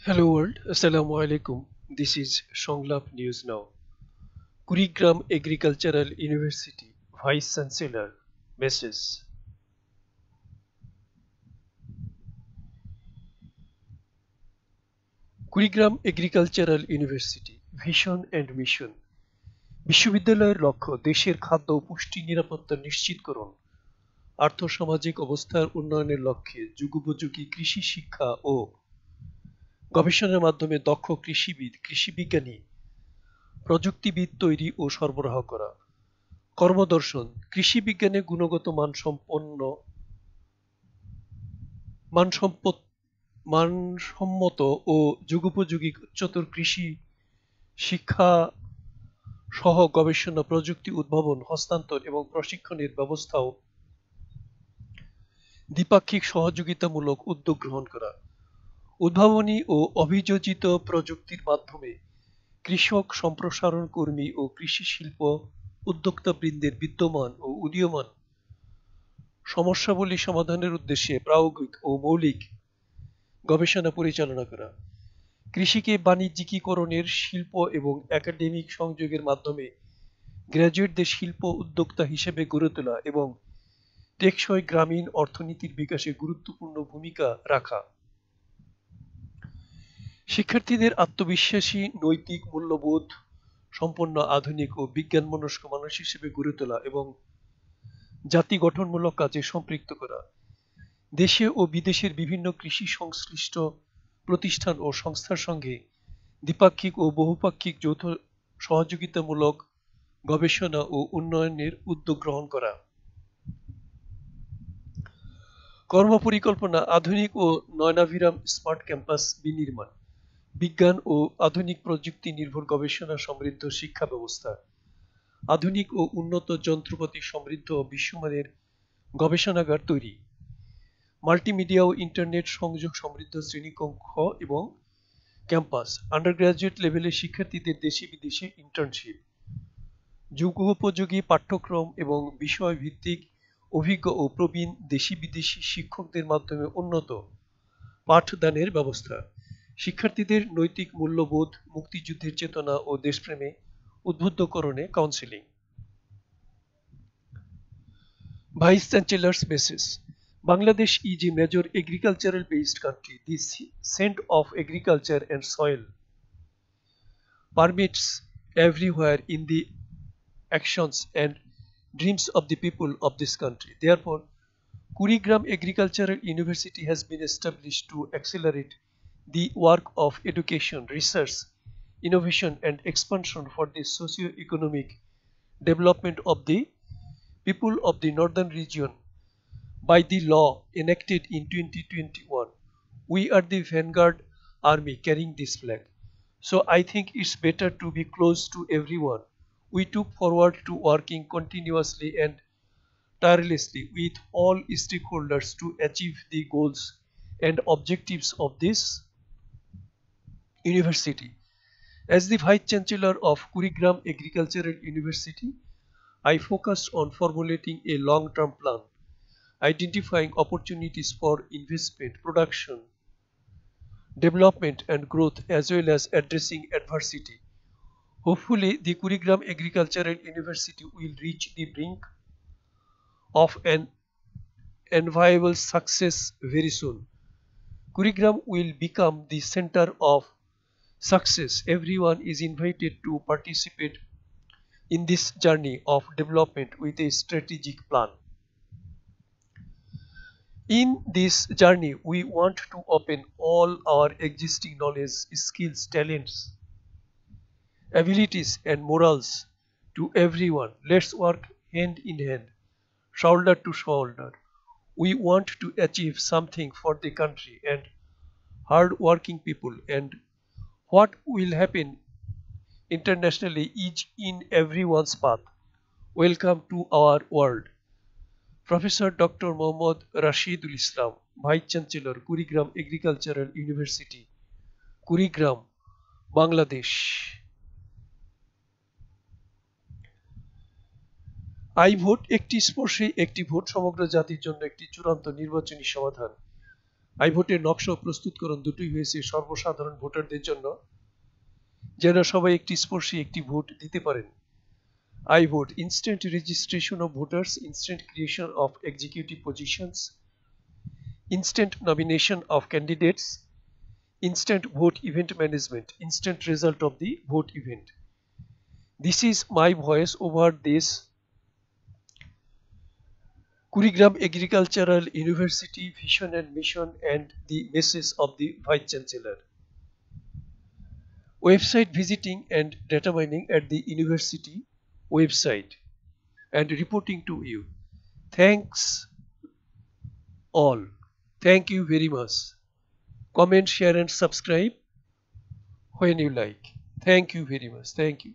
Hello world, Assalamu alaikum. This is Songlap News Now. Kurigram Agricultural University Vice Chancellor message. Kurigram agricultural university vision and mission. বিশ্ববিদ্যালয়ের লক্ষ্য দেশের খাদ্য ও পুষ্টি নিরাপত্তা নিশ্চিতকরণ, আর্থসামাজিক অবস্থার উন্নয়নের লক্ষ্যে যুগোপযোগী কৃষি শিক্ষা ও গবেষণার মাধ্যমে দক্ষ কৃষিবিদ, কৃষিবিজ্ঞানী, প্রযুক্তিবিদ তৈরি ও সরবরাহ করা। কর্মদর্শন: কৃষি বিজ্ঞানে গুণগত মানসম্মত ও যুগোপযোগী উচ্চতর কৃষি শিক্ষা সহ গবেষণা, প্রযুক্তি উদ্ভাবন, হস্তান্তর এবং প্রশিক্ষণের ব্যবস্থাও দ্বিপাক্ষিক সহযোগিতামূলক উদ্যোগ গ্রহণ করা। উদ্ভাবনী ও অভিযোজিত প্রযুক্তির মাধ্যমে কৃষক সম্প্রসারণ কর্মী ও কৃষি শিল্প উদ্যোক্তাবৃন্দের বিদ্যমান ও উদীয়মান সমস্যাবলী সমাধানের উদ্দেশ্যে প্রায়োগিক ও মৌলিক গবেষণা পরিচালনা করা। কৃষিকে বাণিজ্যিকীকরণের শিল্প এবং একাডেমিক সংযোগের মাধ্যমে গ্র্যাজুয়েটদের শিল্প উদ্যোক্তা হিসেবে গড়ে তোলা এবং টেকসই গ্রামীণ অর্থনীতির বিকাশে গুরুত্বপূর্ণ ভূমিকা রাখা। শিক্ষার্থীদের আত্মবিশ্বাসী, নৈতিক মূল্যবোধ সম্পন্ন, আধুনিক ও বিজ্ঞানমনস্ক মানুষ হিসেবে গড়ে তোলা এবং জাতি গঠনমূলক কাজে সম্পৃক্ত করা। দেশে ও বিদেশের বিভিন্ন কৃষি সংশ্লিষ্ট প্রতিষ্ঠান ও সংস্থার সঙ্গে দ্বিপাক্ষিক ও বহুপাক্ষিক যৌথ সহযোগিতামূলক গবেষণা ও উন্নয়নের উদ্যোগ গ্রহণ করা। কর্মপরিকল্পনা: আধুনিক ও নয়নাভিরাম স্মার্ট ক্যাম্পাস বিনির্মাণ, বিজ্ঞান ও আধুনিক প্রযুক্তি নির্ভর গবেষণা সমৃদ্ধ শিক্ষা ব্যবস্থা, আধুনিক ও উন্নত যন্ত্রপাতি সমৃদ্ধ বিশ্বমানের গবেষণাগার তৈরি, মাল্টিমিডিয়া ও ইন্টারনেট সংযোগ সমৃদ্ধ শ্রেণীকক্ষ এবং ক্যাম্পাস, আন্ডারগ্রাজুয়েট লেভেলের শিক্ষার্থীদের দেশে বিদেশে ইন্টার্নশিপ, যুগোপযোগী পাঠ্যক্রম এবং বিষয় ভিত্তিক অভিজ্ঞ ও প্রবীণ দেশি বিদেশি শিক্ষকদের মাধ্যমে উন্নত পাঠদানের ব্যবস্থা, শিক্ষার্থীদের নৈতিক মূল্যবোধ, মুক্তিযুদ্ধের চেতনা ও দেশপ্রেমে উদ্বুদ্ধকরণে counselling. Vice chancellor's message: Bangladesh is a major agricultural based country. The scent of agriculture and soil permeates everywhere in the actions and dreams of the people of this country. Therefore, Kurigram Agricultural University has been established to accelerate the work of education, research, innovation and expansion for the socio-economic development of the people of the northern region. By the law enacted in 2021, we are the vanguard army carrying this flag. So I think it's better to be close to everyone. We look forward to working continuously and tirelessly with all stakeholders to achieve the goals and objectives of this university. As the Vice Chancellor of Kurigram Agricultural University, I focused on formulating a long-term plan, identifying opportunities for investment, production, development and growth, as well as addressing adversity. Hopefully, the Kurigram Agricultural University will reach the brink of an enviable success very soon. Kurigram will become the center of success. Everyone is invited to participate in this journey of development with a strategic plan. In this journey, we want to open all our existing knowledge, skills, talents, abilities and morals to everyone. Let's work hand in hand, shoulder to shoulder. We want to achieve something for the country and hard-working people, and what will happen internationally is in everyone's path. Welcome to our world. Professor Dr. Mohammad Rashidul Islam, Vice Chancellor, Kurigram Agricultural University, Kurigram, Bangladesh. I vote একটি স্পর্শে একটি vote সমগ্র জাতির জন্য একটি চূড়ান্ত নির্বাচনী সমাধান। আইভোটের নকশা ও প্রস্তুতকরণ দুটোই হয়েছে সর্বসাধারণ ভোটারদের জন্য, যেন সবাই একটি স্পর্শী একটি ভোট দিতে পারেন। iVote, instant registration of voters, instant creation of executive positions, instant nomination of candidates, instant vote event management, instant result of the vote event. This is my voice over this Kurigram Agricultural University vision and mission and the message of the Vice Chancellor. Website visiting and data mining at the university website and reporting to you. Thanks all. Thank you very much. Comment, share and subscribe when you like. Thank you very much. Thank you.